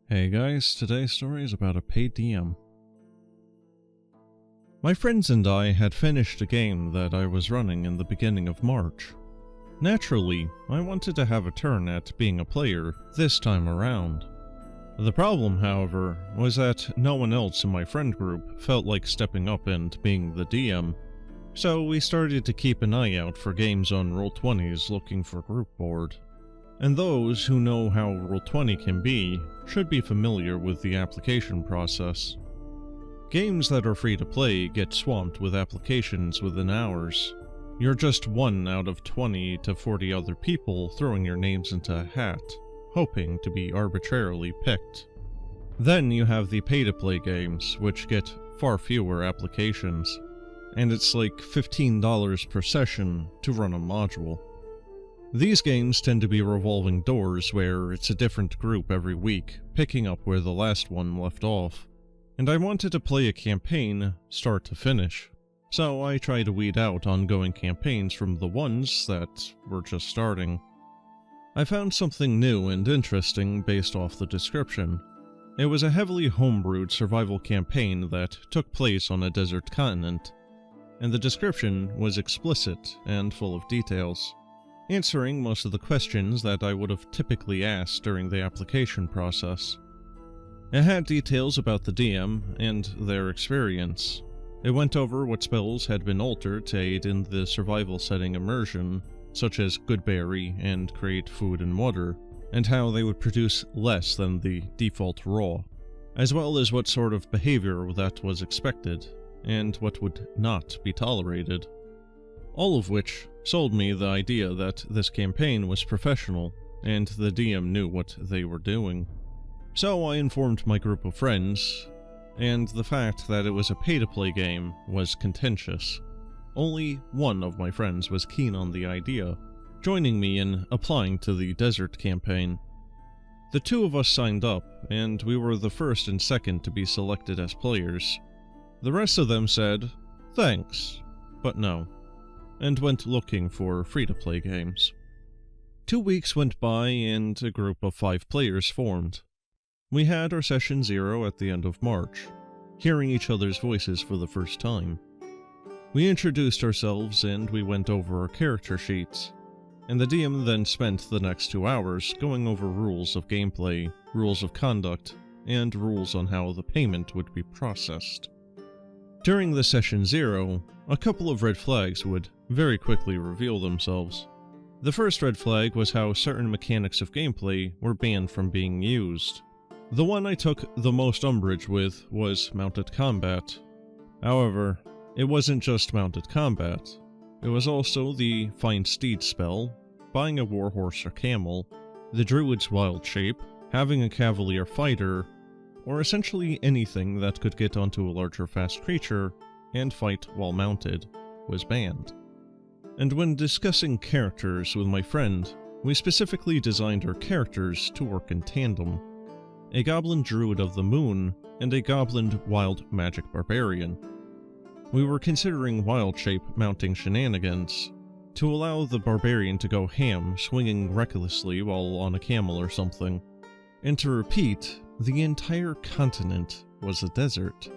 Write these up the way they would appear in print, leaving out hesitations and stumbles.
Hey guys, today's story is about a paid DM. My friends and I had finished a game that I was running in the beginning of March. Naturally, I wanted to have a turn at being a player this time around. The problem, however, was that no one else in my friend group felt like stepping up and being the DM, so we started to keep an eye out for games on Roll20's looking for group board. And those who know how Roll20 can be should be familiar with the application process. Games that are free to play get swamped with applications within hours. You're just one out of 20 to 40 other people throwing your names into a hat, hoping to be arbitrarily picked. Then you have the pay-to-play games, which get far fewer applications, and it's like $15 per session to run a module. These games tend to be revolving doors where it's a different group every week, picking up where the last one left off. And I wanted to play a campaign start to finish, so I tried to weed out ongoing campaigns from the ones that were just starting. I found something new and interesting based off the description. It was a heavily homebrewed survival campaign that took place on a desert continent, and the description was explicit and full of details, answering most of the questions that I would have typically asked during the application process. It had details about the DM and their experience. It went over what spells had been altered to aid in the survival setting immersion, such as Goodberry and create food and water, and how they would produce less than the default raw, as well as what sort of behavior that was expected, and what would not be tolerated. All of which sold me the idea that this campaign was professional, and the DM knew what they were doing. So I informed my group of friends, and the fact that it was a pay-to-play game was contentious. Only one of my friends was keen on the idea, joining me in applying to the desert campaign. The two of us signed up, and we were the first and second to be selected as players. The rest of them said, "Thanks, but no," and went looking for free-to-play games. 2 weeks went by and a group of 5 players formed. We had our session 0 at the end of March, hearing each other's voices for the first time. We introduced ourselves and we went over our character sheets, and the DM then spent the next 2 hours going over rules of gameplay, rules of conduct, and rules on how the payment would be processed. During the session 0, a couple of red flags would very quickly reveal themselves. The first red flag was how certain mechanics of gameplay were banned from being used. The one I took the most umbrage with was mounted combat. However, it wasn't just mounted combat. It was also the Find Steed spell, buying a warhorse or camel, the druid's wild shape, having a cavalier fighter, or essentially anything that could get onto a larger fast creature and fight while mounted was banned. And when discussing characters with my friend, we specifically designed our characters to work in tandem. A goblin druid of the moon and a goblin wild magic barbarian. We were considering wild shape mounting shenanigans to allow the barbarian to go ham swinging recklessly while on a camel or something. And to repeat, the entire continent was a desert.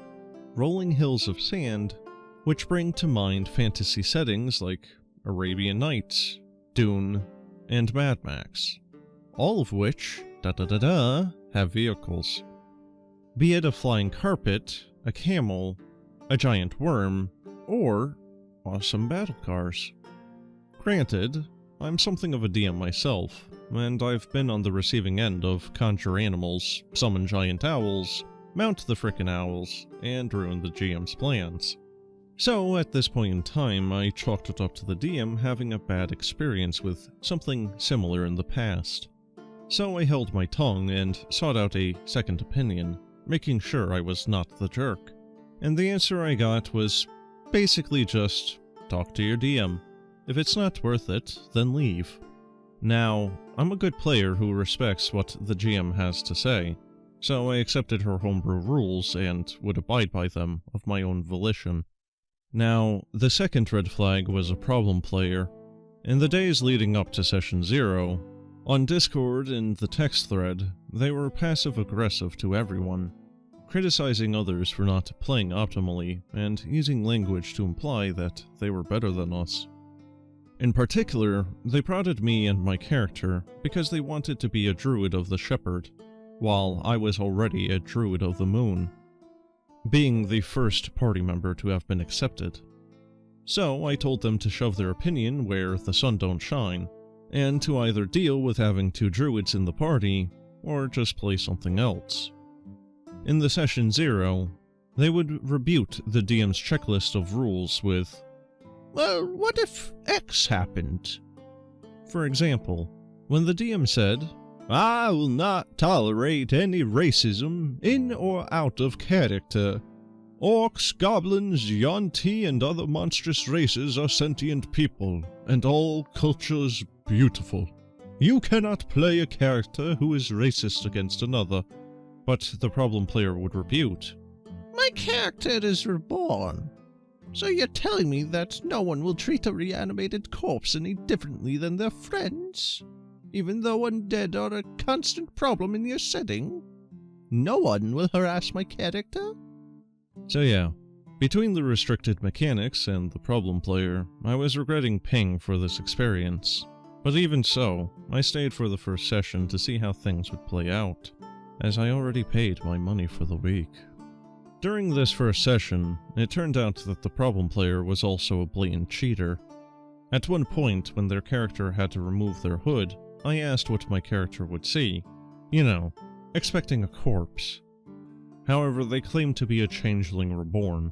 Rolling hills of sand, which bring to mind fantasy settings like Arabian Nights, Dune, and Mad Max. All of which, have vehicles. Be it a flying carpet, a camel, a giant worm, or awesome battle cars. Granted, I'm something of a DM myself, and I've been on the receiving end of conjure animals, summon giant owls, mount the frickin' owls, and ruin the GM's plans. So, at this point in time, I chalked it up to the DM having a bad experience with something similar in the past. So I held my tongue and sought out a second opinion, making sure I was not the jerk. And the answer I got was basically just, talk to your DM. If it's not worth it, then leave. Now, I'm a good player who respects what the GM has to say, so I accepted her homebrew rules and would abide by them of my own volition. Now, the second red flag was a problem player. In the days leading up to Session 0, On Discord, in the text thread, they were passive-aggressive to everyone, criticizing others for not playing optimally and using language to imply that they were better than us. In particular, they prodded me and my character because they wanted to be a druid of the shepherd, while I was already a druid of the moon, being the first party member to have been accepted. So I told them to shove their opinion where the sun don't shine, and to either deal with having 2 druids in the party, or just play something else. In the session 0, they would rebuke the DM's checklist of rules with, "Well, what if X happened?" For example, when the DM said, "I will not tolerate any racism in or out of character. Orcs, goblins, Yuan-Ti, and other monstrous races are sentient people, and all cultures beautiful. You cannot play a character who is racist against another." But the problem player would rebut, "My character is reborn. So you're telling me that no one will treat a reanimated corpse any differently than their friends? Even though undead are a constant problem in your setting? No one will harass my character?" So yeah, between the restricted mechanics and the problem player, I was regretting paying for this experience. But even so, I stayed for the first session to see how things would play out, as I already paid my money for the week. During this first session, it turned out that the problem player was also a blatant cheater. At one point, when their character had to remove their hood, I asked what my character would see. You know, expecting a corpse. However, they claimed to be a changeling reborn.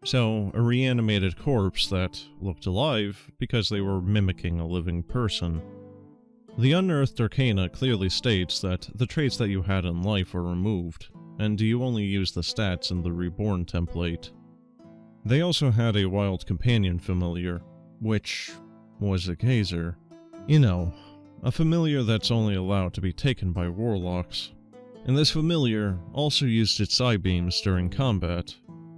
So, a reanimated corpse that looked alive because they were mimicking a living person. The Unearthed Arcana clearly states that the traits that you had in life are removed, and you only use the stats in the Reborn template. They also had a wild companion familiar, which was a gazer. You know, a familiar that's only allowed to be taken by warlocks. And this familiar also used its eye beams during combat,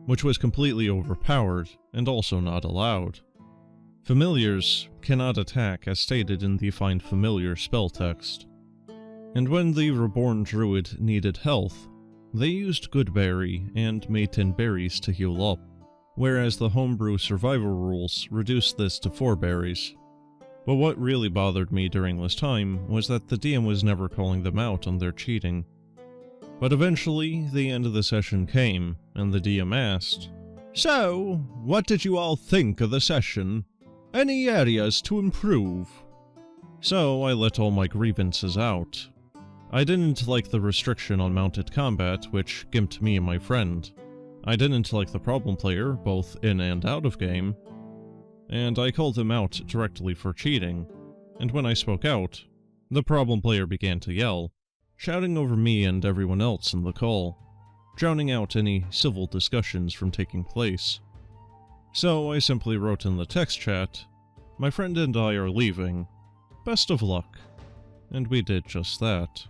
which was completely overpowered and also not allowed. Familiars cannot attack as stated in the Find Familiar spell text. And when the Reborn Druid needed health, they used Goodberry and Matin berries to heal up, whereas the homebrew survival rules reduced this to 4 berries. But what really bothered me during this time was that the DM was never calling them out on their cheating. But eventually, the end of the session came, and the DM asked, "So, what did you all think of the session? Any areas to improve?" So I let all my grievances out. I didn't like the restriction on mounted combat, which gimped me and my friend. I didn't like the problem player, both in and out of game. And I called him out directly for cheating. And when I spoke out, the problem player began to yell, shouting over me and everyone else in the call, drowning out any civil discussions from taking place. So I simply wrote in the text chat, "My friend and I are leaving. Best of luck." And we did just that.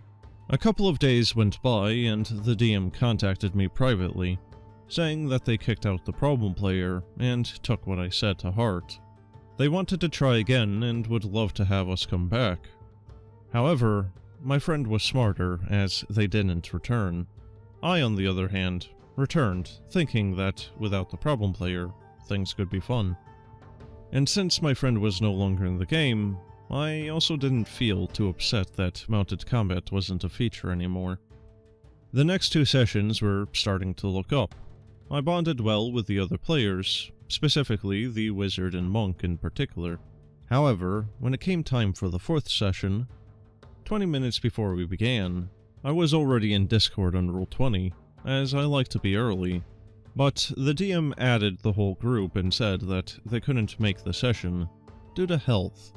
A couple of days went by and the DM contacted me privately, saying that they kicked out the problem player and took what I said to heart. They wanted to try again and would love to have us come back. However, my friend was smarter as they didn't return. I, on the other hand, returned, thinking that without the problem player, things could be fun. And since my friend was no longer in the game, I also didn't feel too upset that mounted combat wasn't a feature anymore. The next 2 sessions were starting to look up. I bonded well with the other players, specifically the wizard and monk in particular. However, when it came time for the 4th session, 20 minutes before we began, I was already in Discord on Rule 20, as I like to be early, but the DM added the whole group and said that they couldn't make the session due to health.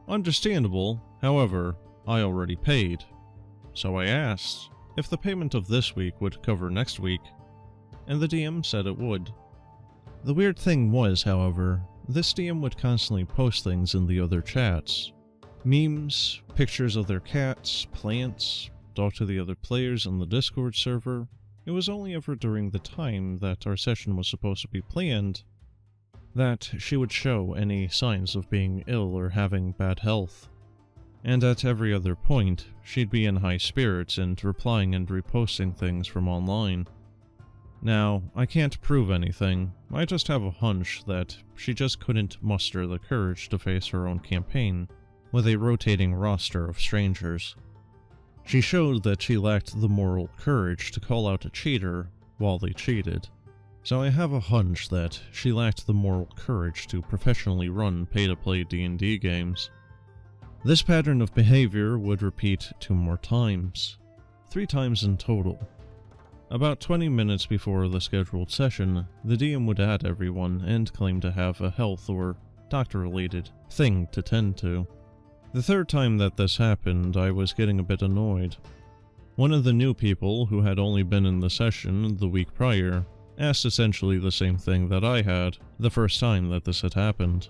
Understandable, however, I already paid, so I asked if the payment of this week would cover next week, and the DM said it would. The weird thing was, however, this DM would constantly post things in the other chats. Memes, pictures of their cats, plants, talk to the other players on the Discord server. It was only ever during the time that our session was supposed to be planned that she would show any signs of being ill or having bad health. and at every other point, she'd be in high spirits and replying and reposting things from online. Now, I can't prove anything, I just have a hunch that she just couldn't muster the courage to face her own campaign with a rotating roster of strangers. She showed that she lacked the moral courage to call out a cheater while they cheated, so I have a hunch that she lacked the moral courage to professionally run pay-to-play D&D games. This pattern of behavior would repeat 2 more times, 3 times in total. About 20 minutes before the scheduled session, the DM would add everyone and claim to have a health or doctor-related thing to tend to. The 3rd time that this happened, I was getting a bit annoyed. One of the new people, who had only been in the session the week prior, asked essentially the same thing that I had the first time that this had happened.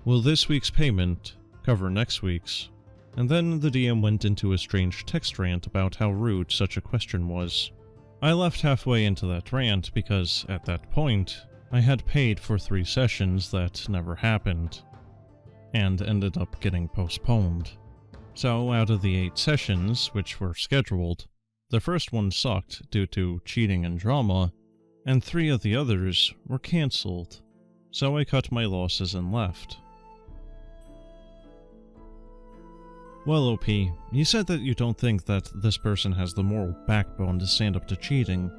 Will this week's payment cover next week's? And then the DM went into a strange text rant about how rude such a question was. I left halfway into that rant because, at that point, I had paid for 3 sessions that never happened, and ended up getting postponed. So, out of the 8 sessions which were scheduled, the first one sucked due to cheating and drama, and 3 of the others were cancelled, so I cut my losses and left. Well, OP, you said that you don't think that this person has the moral backbone to stand up to cheating.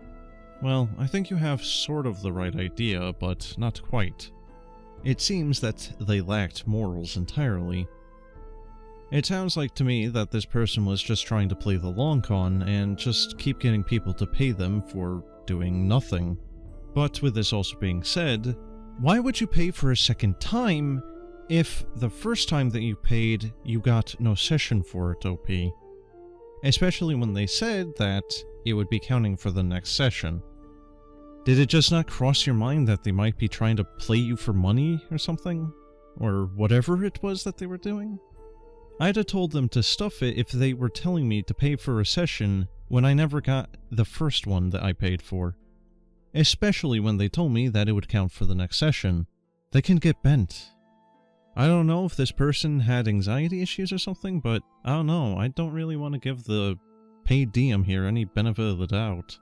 Well, I think you have sort of the right idea, but not quite. It seems that they lacked morals entirely. It sounds like to me that this person was just trying to play the long con and just keep getting people to pay them for doing nothing. But with this also being said, why would you pay for a second time if the first time that you paid, you got no session for it, OP? Especially when they said that it would be counting for the next session. Did it just not cross your mind that they might be trying to play you for money or something? Or whatever it was that they were doing? I'd have told them to stuff it if they were telling me to pay for a session when I never got the first one that I paid for. Especially when they told me that it would count for the next session. They can get bent. I don't know if this person had anxiety issues or something, but I don't know, I don't really want to give the paid DM here any benefit of the doubt.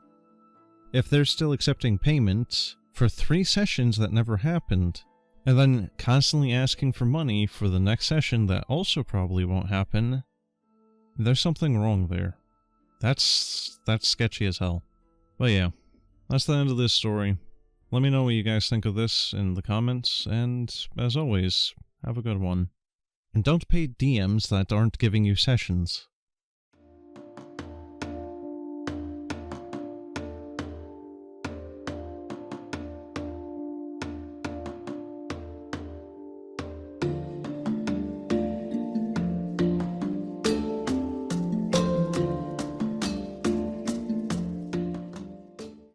If they're still accepting payments for 3 sessions that never happened, and then constantly asking for money for the next session that also probably won't happen, there's something wrong there. That's sketchy as hell. But yeah, that's the end of this story. Let me know what you guys think of this in the comments, and as always, have a good one. And don't pay DMs that aren't giving you sessions.